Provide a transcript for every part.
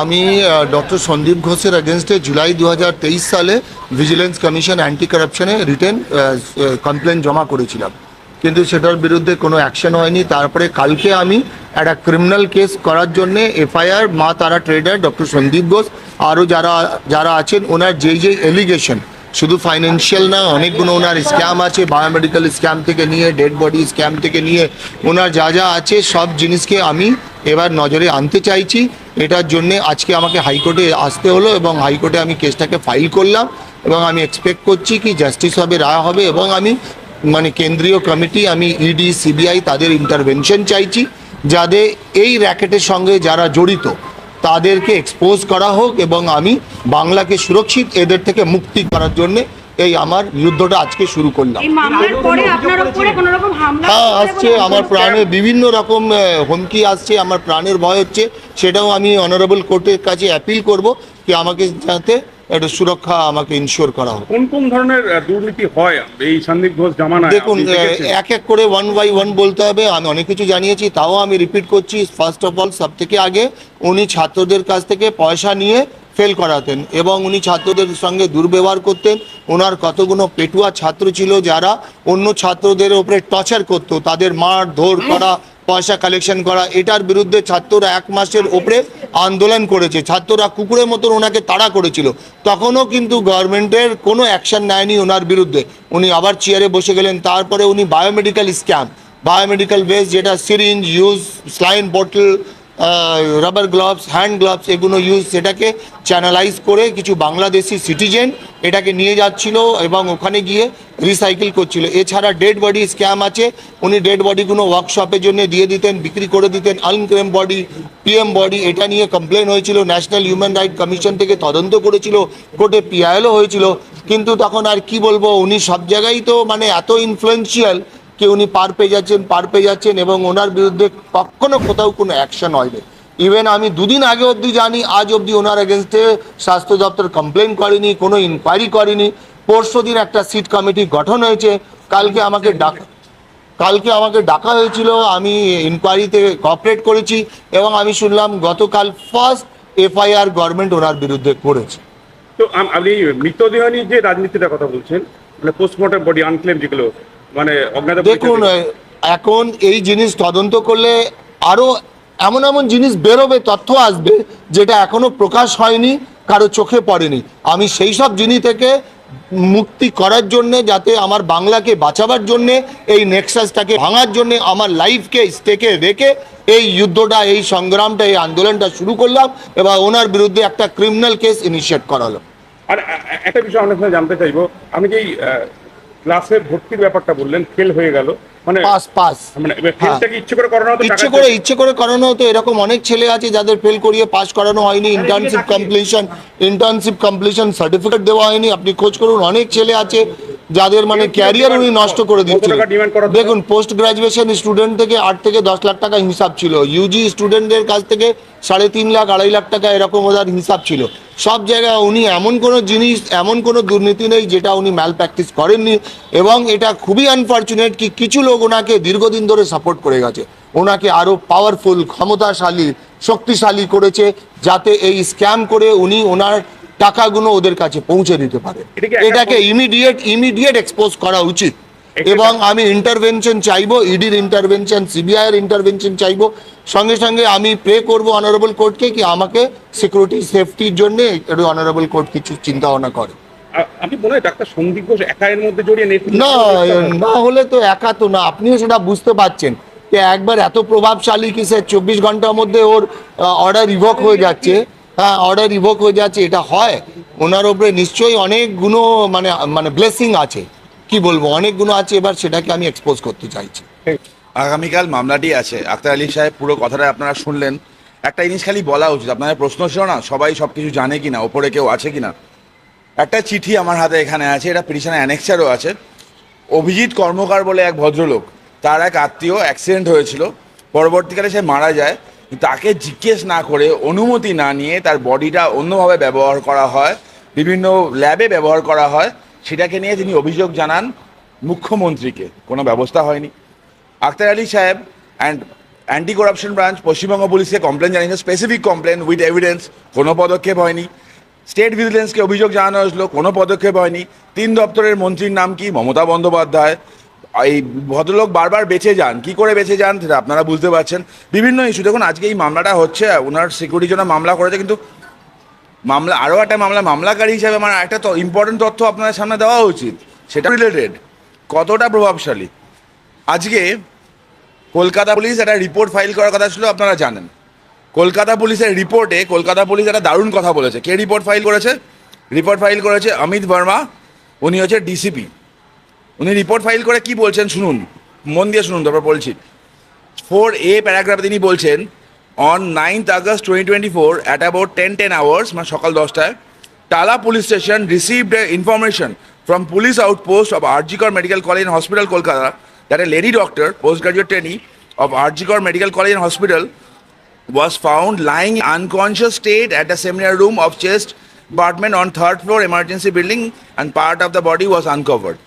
আমি ডক্টর সন্দীপ ঘোষের এগেনস্টে জুলাই 2023 সালে ভিজিলেন্স কমিশন অ্যান্টি কারাপশনে রিটেন কমপ্লেন জমা করেছিলাম, কিন্তু সেটার বিরুদ্ধে কোনো অ্যাকশন হয়নি। তারপরে কালকে আমি একটা ক্রিমিনাল কেস করার জন্যে এফআইআর মা তারা ট্রেডার ডক্টর সন্দীপ ঘোষ আরও যারা আছেন ওনার যেই এলিগেশন, শুধু ফাইন্যান্সিয়াল না, অনেকগুলো ওনার স্ক্যাম আছে, বায়োমেডিক্যাল স্ক্যাম থেকে নিয়ে ডেড বডি স্ক্যাম থেকে নিয়ে ওনার যা আছে সব জিনিসকে আমি এবার নজরে আনতে চাইছি। এটার জন্যে আজকে আমাকে হাইকোর্টে আসতে হলো এবং হাইকোর্টে আমি কেসটাকে ফাইল করলাম এবং আমি এক্সপেক্ট করছি কি জাস্টিস হবে, রায় হবে এবং আমি কেন্দ্রীয় কমিটি, আমি ইডি সিবিআই তাদের ইন্টারভেনশন চাইছি, যাদের এই র্যাকেটের সঙ্গে যারা জড়িত তাদেরকে এক্সপোজ করা হোক এবং আমি বাংলাকে সুরক্ষিত এদের থেকে মুক্তি করার জন্য এই আমার যুদ্ধটা আজকে শুরু করলাম। হ্যাঁ, আসছে আমার প্রাণে বিভিন্ন রকম হুমকি আসছে, আমার প্রাণের ভয় হচ্ছে। সেটাও আমি অনারেবল কোর্টের কাছে অ্যাপিল করব কি আমাকে যাতে একটা সুরক্ষা আমাকে ইনশিওর করা হোক। কোন কোন ধরনের দুর্নীতি হয় এই সন্দীপ ঘোষ জামানায়? দেখুন, এক এক করে 1 by 1 বলতে হবে। আমি অনেক কিছু জানিয়েছি, তাও আমি রিপিট করছি। ফার্স্ট অফ অল, সব থেকে আগে উনি ছাত্রদের কাছ থেকে পয়সা নিয়ে ফেল করাতেন এবং উনি ছাত্রদের সঙ্গে দুর্ব্যবহার করতেন। ওনার কতগুলো পেটুয়া ছাত্র ছিল যারা অন্য ছাত্রদের ওপরে টর্চার করতো, তাদের মার ধর করা, পয়সা কালেকশন করা। এটার বিরুদ্ধে ছাত্ররা 1 মাসের ওপরে আন্দোলন করেছে। ছাত্ররা কুকুরের মতন ওনাকে তাড়া করেছিল, তখনও কিন্তু গভর্নমেন্টের কোনো অ্যাকশন নেয়নি ওনার বিরুদ্ধে। উনি আবার চেয়ারে বসে গেলেন। তারপরে উনি বায়োমেডিক্যাল স্ক্যাম, বায়োমেডিক্যাল ওয়েস্ট, যেটা syringe use, saline bottle, rubber gloves, hand gloves, এগুলো ইউজ, সেটাকে চ্যানেলাইজ করে কিছু বাংলাদেশি সিটিজেন এটাকে নিয়ে যাচ্ছিল এবং ওখানে গিয়ে রিসাইকেল করছিল। এছাড়া ডেড বডি স্ক্যাম আছে, উনি ডেড বডিগুলো ওয়ার্কশপের জন্য দিয়ে দিতেন, বিক্রি করে দিতেন। আনক্লেম বডি, পিএম বডি, এটা নিয়ে কমপ্লেন হয়েছিল, ন্যাশনাল হিউম্যান রাইট কমিশন থেকে তদন্ত করেছিল, কোর্টে পিআইএলও হয়েছিল। কিন্তু তখন আর কি বলবো, উনি সব জায়গায় তো এত ইনফ্লুয়েন্সিয়াল কি উনি পার পেয়ে যাচ্ছেন এবং ওনার বিরুদ্ধে কখনো কোথাও কোনো অ্যাকশন হয়নি। ইভেন আমি 2 দিন আগে অবধি জানি, আজ অবধি ওনার এগেনস্টে স্বাস্থ্য দপ্তর কমপ্লেন করেনি, কোনো ইনকোয়ারি করেনি। পরশু দিন একটা সিট কমিটি গঠন হয়েছে, কালকে আমাকে ডাকা হয়েছিল, আমি ইনকোয়ারিতে কোঅপারেট করেছি এবং আমি শুনলাম গতকাল ফার্স্ট এফআইআর গভর্নমেন্ট ওনার বিরুদ্ধে করেছে। তো আপনি মৃতদেহ নিয়ে যে রাজনীতিটার কথা বলছেন, পোস্টমর্টম বডি, আনক্লেম যেগুলো দেখুন, এখন এই জিনিস তদন্ত করলে আরো এমন জিনিস বেরোবে, তথ্য আসবে যেটা এখনো প্রকাশ হয়নি, কারো চোখে পড়েনি। আমি সেই সব জিনিস থেকে মুক্তি করার জন্যে, যাতে আমার বাংলাকে বাঁচাবার জন্যে, এই নেক্সাসটাকে ভাঙার জন্যে, আমার লাইফকে স্টেকে রেখে এই যুদ্ধটা, এই সংগ্রামটা, এই আন্দোলনটা শুরু করলাম এবং ওনার বিরুদ্ধে একটা ক্রিমিনাল কেস ইনিশিয়েট করা হলো। আর একটা বিষয় আপনার সাথে জানতে চাইবো, আমি যে ক্লাসে ভর্তির ব্যাপারটা বললেন, ফেল হয়ে গেল, পাস ফেলটাকে ইচ্ছে করে করানো হতো? ইচ্ছে করে করানো হতো। এরকম অনেক ছেলে আছে যাদের ফেল করিয়ে পাস করানো হয়নি, ইন্টার্নশিপ কমপ্লিশন সার্টিফিকেট দেওয়া হয়নি। আপনি খোঁজ করুন, অনেক ছেলে আছে যাদের ক্যারিয়ার উনি নষ্ট করে দিচ্ছেন। দেখুন, পোস্ট গ্রাজুয়েশন স্টুডেন্ট থেকে 8 থেকে 10 লাখ টাকা হিসাব ছিল, ইউজি স্টুডেন্টদের কাছ থেকে 3.5 লাখ 2.5 লাখ টাকা এরকম ওদের হিসাব ছিল। সব জায়গায় উনি এমন কোনো দুর্নীতি নেই যেটা উনি ম্যাল প্র্যাকটিস করেননি এবং এটা খুবই আনফর্চুনেট কি কিছু লোক ওনাকে দীর্ঘদিন ধরে সাপোর্ট করে গেছে, ওনাকে আরও পাওয়ারফুল, ক্ষমতাশালী, শক্তিশালী করেছে, যাতে এই স্ক্যাম করে উনি ওনার টাকাগুলো ওদের কাছে পৌঁছে দিতে পারে। এটাকে ইমিডিয়েট এক্সপোজ করা উচিত এবং আমি ইন্টারভেনশন চাইবো, ইডির ইন্টারভেনশন, সিবিআই এর ইন্টারভেনশন চাইবো। সঙ্গে সঙ্গে আমি প্রে করবো অনারেবল কোর্টকে কি আমাকে সিকিউরিটি সেফটির জন্য অনারেবল কোর্ট কিছু চিন্তা ভাবনা করে। আপনি বলেন ডাক্তার সন্দীপ ঘোষ একা এর মধ্যে জড়িয়ে নেই? না হলে তো একা তো না, আপনিও সেটা বুঝতে পারছেন যে একবার এত প্রভাবশালী কি সে 24 ঘন্টার মধ্যে ওর অর্ডার রিভোক হয়ে যাচ্ছে। হ্যাঁ, অর্ডার রিভোক হয়ে যাচ্ছে, এটা হয়। ওনার ওপরে নিশ্চয়ই অনেকগুলো ব্লেসিং আছে, কি বলবো, অনেকগুলো আছে। এবার সেটাকে আমি এক্সপোজ করতে চাইছি। আগামীকাল মামলাটি আছে। আক্তার আলী সাহেব পুরো কথাটা আপনারা শুনলেন। একটা জিনিস খালি বলা উচিত, আপনাদের প্রশ্ন ছিল না সবাই সব কিছু জানে কিনা, ওপরে কেউ আছে কিনা। একটা চিঠি আমার হাতে এখানে আছে, এটা পিটিশনের অ্যানেক্সারও আছে। অভিজিৎ কর্মকার বলে এক ভদ্রলোক, তার এক আত্মীয় অ্যাক্সিডেন্ট হয়েছিল, পরবর্তীকালে সে মারা যায়। তাকে জিজ্ঞেস না করে, অনুমতি না নিয়ে তার বডিটা অন্যভাবে ব্যবহার করা হয়, বিভিন্ন ল্যাবে ব্যবহার করা হয়, সেটাকে নিয়ে তিনি অভিযোগ জানান মুখ্যমন্ত্রীকে। কোনো ব্যবস্থা হয়নি। আক্তার আলী সাহেব and anti corruption branch Paschimbanga পুলিশকে কমপ্লেন জানিয়েছে, স্পেসিফিক কমপ্লেন উইথ এভিডেন্স, কোনো পদক্ষেপ হয়নি। স্টেট ভিজিলেন্সকে অভিযোগ জানানো হয়েছিল, কোনো পদক্ষেপ হয়নি। 3 দপ্তরের মন্ত্রীর নাম কি? মমতা বন্দ্যোপাধ্যায়। এই ভদ্রলোক বারবার বেঁচে যান, কি করে বেঁচে যান সেটা আপনারা বুঝতে পারছেন। বিভিন্ন ইস্যু, দেখুন আজকে এই মামলাটা হচ্ছে, ওনার সিকিউরিটির জন্য মামলা করেছে, কিন্তু মামলা আরও একটা মামলাকারী হিসাবে আমার একটা ইম্পর্টেন্ট তথ্য আপনাদের সামনে দেওয়া উচিত, সেটা রিলেটেড কতটা প্রভাবশালী। আজকে কলকাতা পুলিশ একটা রিপোর্ট ফাইল করার কথা ছিল, আপনারা জানেন। কলকাতা পুলিশের রিপোর্টে কলকাতা পুলিশ একটা দারুণ কথা বলেছে। কে রিপোর্ট ফাইল করেছে? রিপোর্ট ফাইল করেছে অমিত ভার্মা, উনি হচ্ছে ডিসিপি। উনি রিপোর্ট ফাইল করে কি বলছেন শুনুন, মন দিয়ে শুনুন, তারপর বলছি। 4A প্যারাগ্রাফে তিনি বলছেন, on 9th August 2024 at about 10 hours, মানে সকাল 10টায়, Tala police station received information from police outpost of RG Kar Medical College and Hospital, Kolkata, that a lady doctor, postgraduate trainee of RG Kar Medical College and Hospital, was found lying unconscious state at the seminar room of chest department on 3rd floor emergency building, and part of the body was uncovered.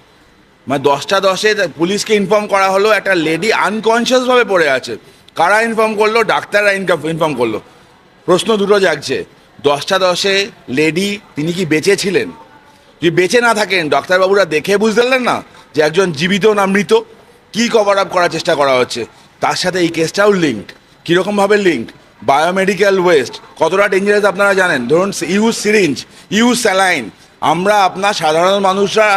মানে 10টা 10-এ পুলিশকে inform করা হলো একটা lady আনকনসিয়াসভাবে পড়ে আছে। কারা inform করলো? ডাক্তাররা ইনফর্ম করলো। প্রশ্ন দুটো জাগছে, 10টা 10-এ লেডি, তিনি কি বেঁচে ছিলেন? যদি বেঁচে না থাকেন, ডাক্তারবাবুরা দেখে বুঝতে পারলেন না যে একজন জীবিত না মৃত? কি কভার আপ করার চেষ্টা করা হচ্ছে? তার সাথে এই কেসটাও লিঙ্কড। কীরকমভাবে লিঙ্কড? বায়োমেডিক্যাল ওয়েস্ট কতটা ডেঞ্জারাস আপনারা জানেন। ধরুন ইউজ সিরিঞ্জ, ইউজ স্যালাইন, আমরা আপনার সাধারণ মানুষরা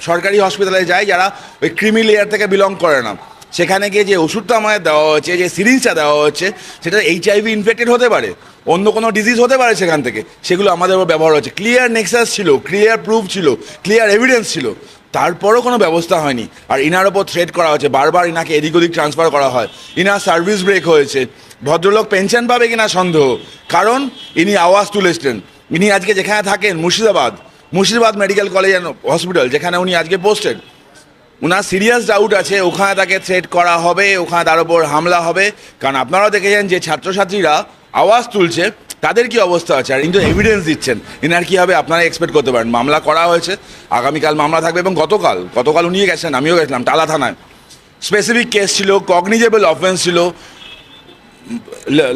সরকারি হসপিটালে যাই যারা ওই ক্রিমি লেয়ার থেকে বিলং করে না, সেখানে গিয়ে যে ওষুধটা আমাদের দেওয়া হচ্ছে, যে সিরিঞ্জটা দেওয়া হচ্ছে, সেটা HIV ইনফেক্টেড হতে পারে, অন্য কোনো ডিজিজ হতে পারে সেখান থেকে, সেগুলো আমাদের উপর ব্যবহার হচ্ছে। ক্লিয়ার নেক্সাস ছিল, ক্লিয়ার প্রুফ ছিল, ক্লিয়ার এভিডেন্স ছিল, তারপরও কোনো ব্যবস্থা হয়নি। আর ইনার ওপর থ্রেট করা হচ্ছে, বারবার ইনাকে এদিক ওদিক ট্রান্সফার করা হয়। ইনার সার্ভিস ব্রেক হয়েছে, ভদ্রলোক পেনশন পাবে কিনা সন্দেহ, কারণ ইনি আওয়াজ তুলেছিলেন। ইনি আজকে যেখানে থাকেন Murshidabad medical college and hospital, যেখানে উনি আজকে পোস্টেড, ওনার সিরিয়াস ডাউট আছে ওখানে তাকে থ্রেট করা হবে, ওখানে তার উপর হামলা হবে। কারণ আপনারাও দেখেছেন যে ছাত্রছাত্রীরা আওয়াজ তুলছে, তাদের কি অবস্থা আছে, আর কিন্তু এভিডেন্স দিচ্ছেন, এনার কী হবে আপনারা এক্সপেক্ট করতে পারেন। মামলা করা হয়েছে, আগামীকাল মামলা থাকবে, এবং গতকাল উনিও গেছেন, আমিও গেছিলাম টালা থানায়। স্পেসিফিক কেস ছিল, কগনিজেবল অফেন্স ছিল।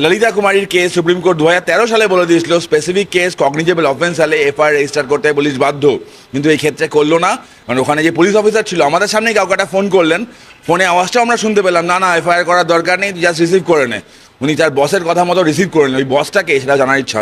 ললিতা কুমারীর কেস সুপ্রিম কোর্ট 2013 সালে বলে দিয়েছিল স্পেসিফিক কেস কগনিজেবল অফেন্স হলে FIR রেজিস্টার করতে পুলিশ বাধ্য, কিন্তু এই ক্ষেত্রে করলো না। কারণ ওখানে যে পুলিশ অফিসার ছিল, আমাদের সামনেই কাউকে একটা ফোন করলেন, ফোনে আওয়াজটাও আমরা শুনতে পেলাম, না FIR করার দরকার নেই, জাস্ট রিসিভ করে নে। উনি তার বসের কথা মতো রিসিভ করে নেন। ওই বসটাকে সেটা জানার ইচ্ছা আছে।